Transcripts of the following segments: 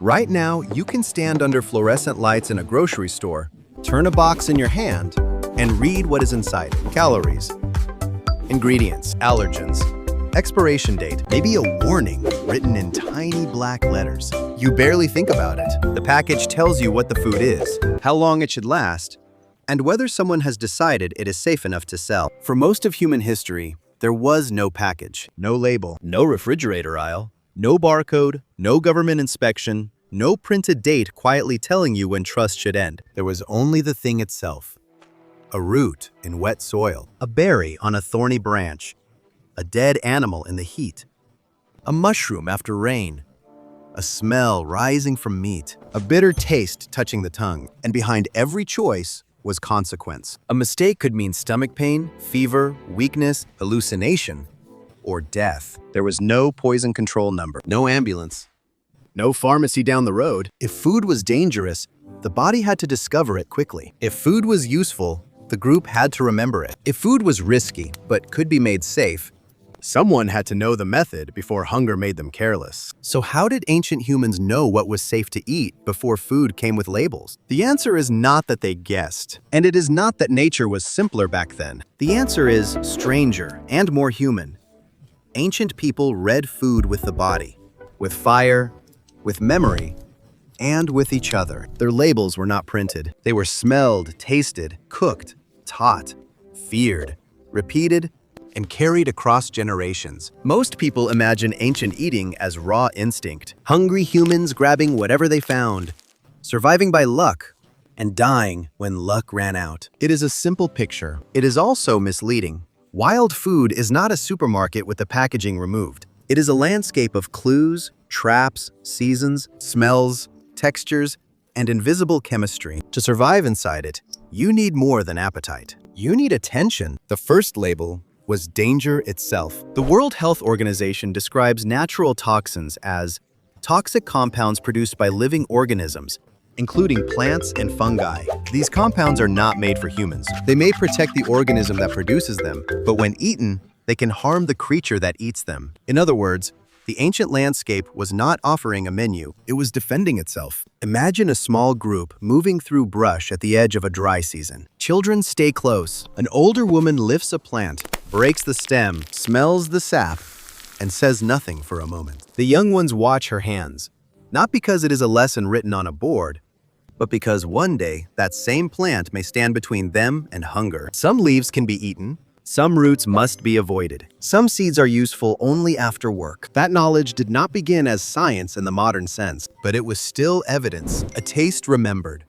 Right now, you can stand under fluorescent lights in a grocery store, turn a box in your hand, and read what is inside. Calories, ingredients, allergens, expiration date, maybe a warning written in tiny black letters. You barely think about it. The package tells you what the food is, how long it should last, and whether someone has decided it is safe enough to sell. For most of human history, there was no package, no label, no refrigerator aisle, no barcode, no government inspection, no printed date quietly telling you when trust should end. There was only the thing itself. A root in wet soil, a berry on a thorny branch, a dead animal in the heat, a mushroom after rain, a smell rising from meat, a bitter taste touching the tongue, and behind every choice was consequence. A mistake could mean stomach pain, fever, weakness, hallucination, or death. There was no poison control number, no ambulance, no pharmacy down the road. If food was dangerous, the body had to discover it quickly. If food was useful, the group had to remember it. If food was risky but could be made safe, someone had to know the method before hunger made them careless. So how did ancient humans know what was safe to eat before food came with labels? The answer is not that they guessed, and it is not that nature was simpler back then. The answer is stranger and more human. Ancient people read food with the body, with fire, with memory, and with each other. Their labels were not printed. They were smelled, tasted, cooked, taught, feared, repeated, and carried across generations. Most people imagine ancient eating as raw instinct, hungry humans grabbing whatever they found, surviving by luck, and dying when luck ran out. It is a simple picture. It is also misleading. Wild food is not a supermarket with the packaging removed. It is a landscape of clues, traps, seasons, smells, textures, and invisible chemistry. To survive inside it, you need more than appetite. You need attention. The first label was danger itself. The World Health Organization describes natural toxins as toxic compounds produced by living organisms, including plants and fungi. These compounds are not made for humans. They may protect the organism that produces them, but when eaten, they can harm the creature that eats them. In other words, the ancient landscape was not offering a menu, it was defending itself. Imagine a small group moving through brush at the edge of a dry season. Children stay close. An older woman lifts a plant, breaks the stem, smells the sap, and says nothing for a moment. The young ones watch her hands, not because it is a lesson written on a board, but because one day that same plant may stand between them and hunger. Some leaves can be eaten. Some roots must be avoided. Some seeds are useful only after work. That knowledge did not begin as science in the modern sense, but it was still evidence. A taste remembered.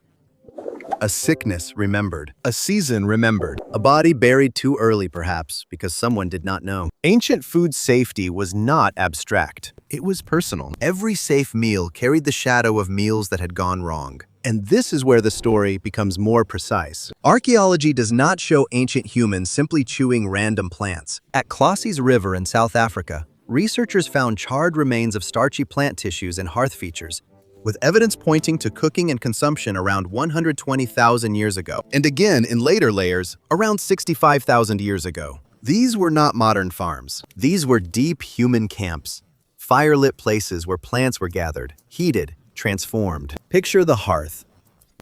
A sickness remembered. A season remembered. A body buried too early, perhaps, because someone did not know. Ancient food safety was not abstract. It was personal. Every safe meal carried the shadow of meals that had gone wrong. And this is where the story becomes more precise. Archaeology does not show ancient humans simply chewing random plants. At Clossey's River in South Africa, researchers found charred remains of starchy plant tissues and hearth features, with evidence pointing to cooking and consumption around 120,000 years ago, and again in later layers, around 65,000 years ago. These were not modern farms. These were deep human camps, fire-lit places where plants were gathered, heated, transformed. Picture the hearth.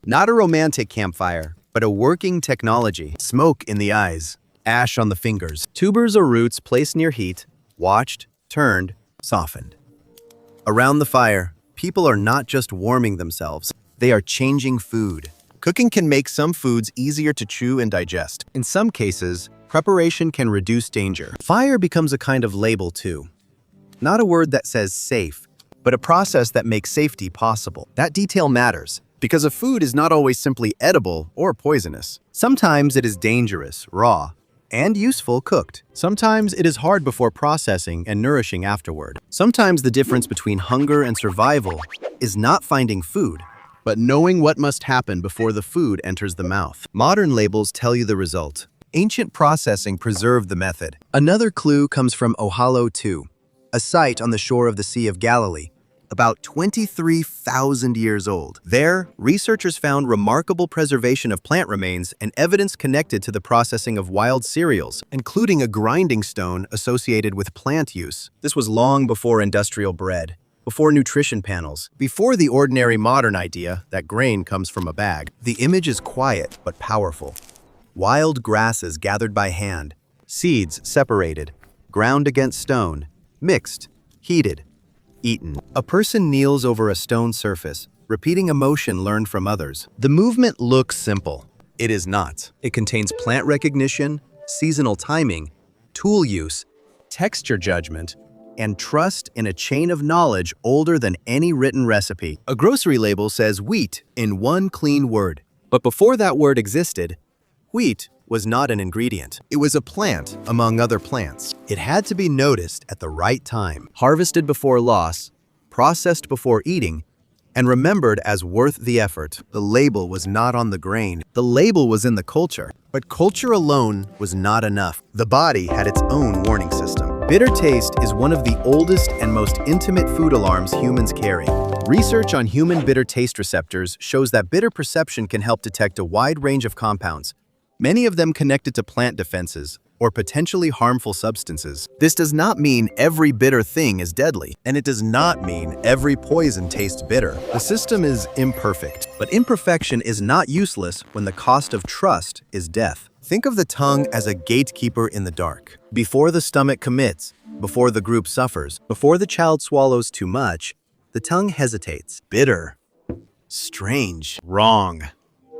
Not a romantic campfire, but a working technology. Smoke in the eyes, ash on the fingers. Tubers or roots placed near heat, watched, turned, softened. Around the fire, people are not just warming themselves, they are changing food. Cooking can make some foods easier to chew and digest. In some cases, preparation can reduce danger. Fire becomes a kind of label too. Not a word that says safe, but a process that makes safety possible. That detail matters, because a food is not always simply edible or poisonous. Sometimes it is dangerous, raw, and useful cooked. Sometimes it is hard before processing and nourishing afterward. Sometimes the difference between hunger and survival is not finding food, but knowing what must happen before the food enters the mouth. Modern labels tell you the result. Ancient processing preserved the method. Another clue comes from Ohalo II, a site on the shore of the Sea of Galilee, about 23,000 years old. There, researchers found remarkable preservation of plant remains and evidence connected to the processing of wild cereals, including a grinding stone associated with plant use. This was long before industrial bread, before nutrition panels, before the ordinary modern idea that grain comes from a bag. The image is quiet but powerful. Wild grasses gathered by hand, seeds separated, ground against stone, mixed, heated, eaten. A person kneels over a stone surface, repeating a motion learned from others. The movement looks simple. It is not. It contains plant recognition, seasonal timing, tool use, texture judgment, and trust in a chain of knowledge older than any written recipe. A grocery label says wheat in one clean word. But before that word existed, wheat was not an ingredient. It was a plant among other plants. It had to be noticed at the right time, harvested before loss, processed before eating, and remembered as worth the effort. The label was not on the grain. The label was in the culture. But culture alone was not enough. The body had its own warning system. Bitter taste is one of the oldest and most intimate food alarms humans carry. Research on human bitter taste receptors shows that bitter perception can help detect a wide range of compounds, many of them connected to plant defenses or potentially harmful substances. This does not mean every bitter thing is deadly, and it does not mean every poison tastes bitter. The system is imperfect, but imperfection is not useless when the cost of trust is death. Think of the tongue as a gatekeeper in the dark. Before the stomach commits, before the group suffers, before the child swallows too much, the tongue hesitates. Bitter, strange, wrong.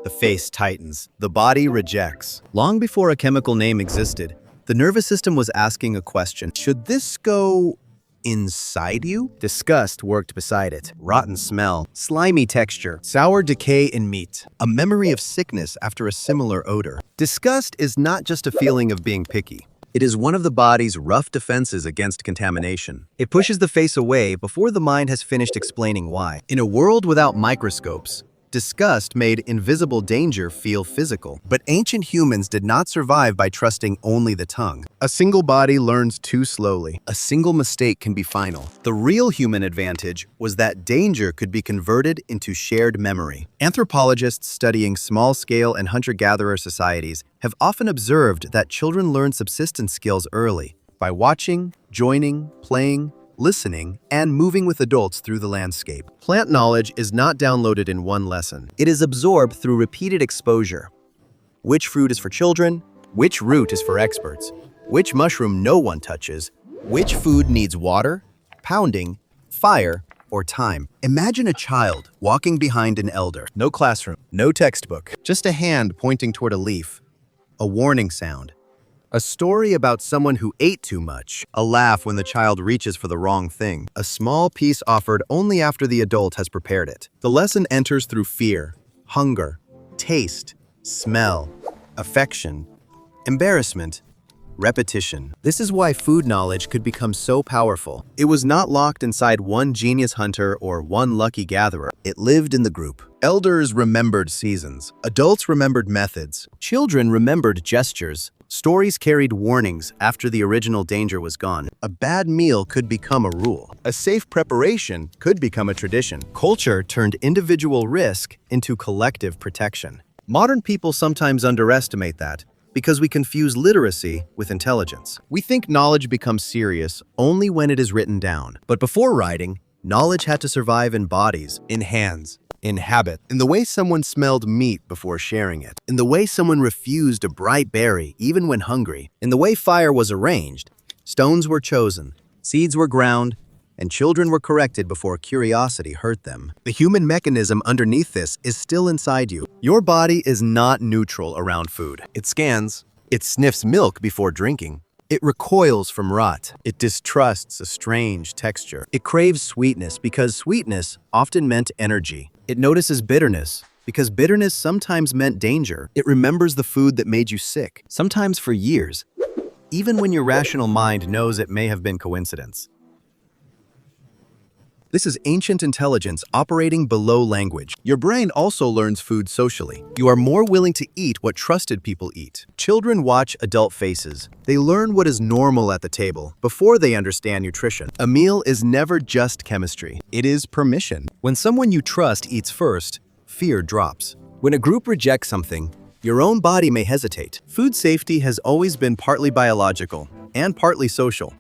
The face tightens. The body rejects. Long before a chemical name existed, the nervous system was asking a question. Should this go inside you? Disgust worked beside it. Rotten smell, slimy texture, sour decay in meat, a memory of sickness after a similar odor. Disgust is not just a feeling of being picky. It is one of the body's rough defenses against contamination. It pushes the face away before the mind has finished explaining why. In a world without microscopes, disgust made invisible danger feel physical. But ancient humans did not survive by trusting only the tongue. A single body learns too slowly. A single mistake can be final. The real human advantage was that danger could be converted into shared memory. Anthropologists studying small-scale and hunter-gatherer societies have often observed that children learn subsistence skills early by watching, joining, playing, listening, and moving with adults through the landscape. Plant knowledge is not downloaded in one lesson. It is absorbed through repeated exposure. Which fruit is for children? Which root is for experts? Which mushroom no one touches? Which food needs water, pounding, fire, or time? Imagine a child walking behind an elder. No classroom, no textbook, just a hand pointing toward a leaf, a warning sound. A story about someone who ate too much, a laugh when the child reaches for the wrong thing, a small piece offered only after the adult has prepared it. The lesson enters through fear, hunger, taste, smell, affection, embarrassment, repetition. This is why food knowledge could become so powerful. It was not locked inside one genius hunter or one lucky gatherer. It lived in the group. Elders remembered seasons. Adults remembered methods. Children remembered gestures. Stories carried warnings after the original danger was gone. A bad meal could become a rule. A safe preparation could become a tradition. Culture turned individual risk into collective protection. Modern people sometimes underestimate that because we confuse literacy with intelligence. We think knowledge becomes serious only when it is written down. But before writing, knowledge had to survive in bodies, in hands, in habit, in the way someone smelled meat before sharing it, in the way someone refused a bright berry even when hungry, in the way fire was arranged, stones were chosen, seeds were ground, and children were corrected before curiosity hurt them. The human mechanism underneath this is still inside you. Your body is not neutral around food. It scans, it sniffs milk before drinking. It recoils from rot. It distrusts a strange texture. It craves sweetness because sweetness often meant energy. It notices bitterness because bitterness sometimes meant danger. It remembers the food that made you sick, sometimes for years, even when your rational mind knows it may have been coincidence. This is ancient intelligence operating below language. Your brain also learns food socially. You are more willing to eat what trusted people eat. Children watch adult faces. They learn what is normal at the table before they understand nutrition. A meal is never just chemistry. It is permission. When someone you trust eats first, fear drops. When a group rejects something, your own body may hesitate. Food safety has always been partly biological and partly social.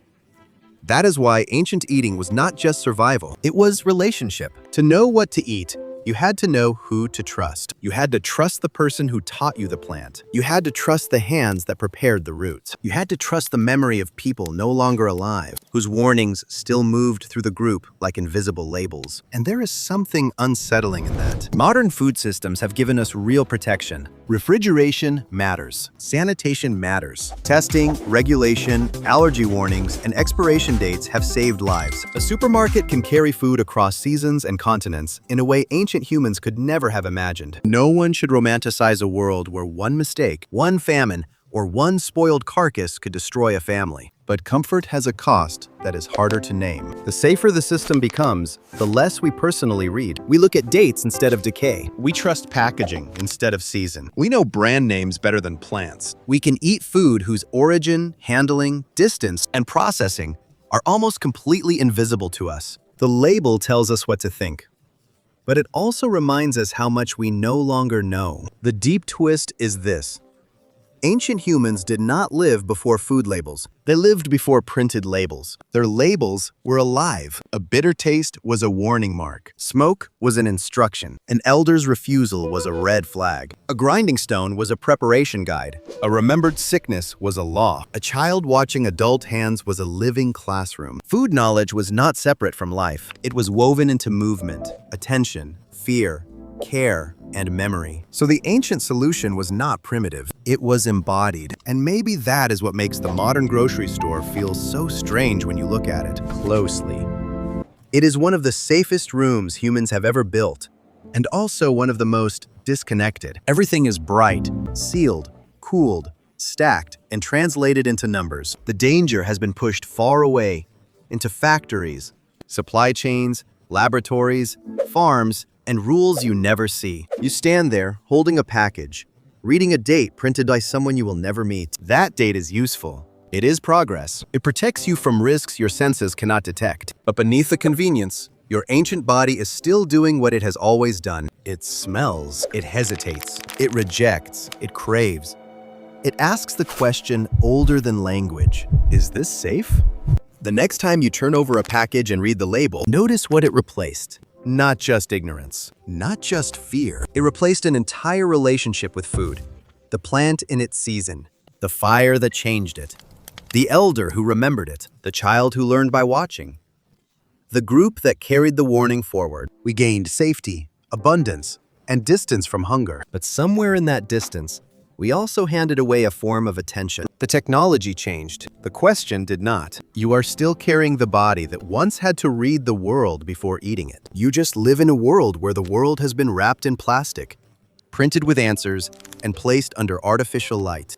That is why ancient eating was not just survival, it was relationship. To know what to eat, you had to know who to trust. You had to trust the person who taught you the plant. You had to trust the hands that prepared the roots. You had to trust the memory of people no longer alive, whose warnings still moved through the group like invisible labels. And there is something unsettling in that. Modern food systems have given us real protection. Refrigeration matters. Sanitation matters. Testing, regulation, allergy warnings, and expiration dates have saved lives. A supermarket can carry food across seasons and continents in a way ancient humans could never have imagined. No one should romanticize a world where one mistake, one famine, or one spoiled carcass could destroy a family. But comfort has a cost that is harder to name. The safer the system becomes, the less we personally read. We look at dates instead of decay. We trust packaging instead of season. We know brand names better than plants. We can eat food whose origin, handling, distance, and processing are almost completely invisible to us. The label tells us what to think, but it also reminds us how much we no longer know. The deep twist is this. Ancient humans did not live before food labels. They lived before printed labels. Their labels were alive. A bitter taste was a warning mark. Smoke was an instruction. An elder's refusal was a red flag. A grinding stone was a preparation guide. A remembered sickness was a law. A child watching adult hands was a living classroom. Food knowledge was not separate from life. It was woven into movement, attention, fear, care, and memory. So the ancient solution was not primitive, it was embodied. And maybe that is what makes the modern grocery store feel so strange when you look at it closely. It is one of the safest rooms humans have ever built, and also one of the most disconnected. Everything is bright, sealed, cooled, stacked, and translated into numbers. The danger has been pushed far away, into factories, supply chains, laboratories, farms, and rules you never see. You stand there, holding a package, reading a date printed by someone you will never meet. That date is useful. It is progress. It protects you from risks your senses cannot detect. But beneath the convenience, your ancient body is still doing what it has always done. It smells, it hesitates, it rejects, it craves. It asks the question older than language. Is this safe? The next time you turn over a package and read the label, notice what it replaced. Not just ignorance, not just fear. It replaced an entire relationship with food. The plant in its season, the fire that changed it, the elder who remembered it, the child who learned by watching, the group that carried the warning forward. We gained safety, abundance, and distance from hunger. But somewhere in that distance, we also handed away a form of attention. The technology changed. The question did not. You are still carrying the body that once had to read the world before eating it. You just live in a world where the world has been wrapped in plastic, printed with answers, and placed under artificial light.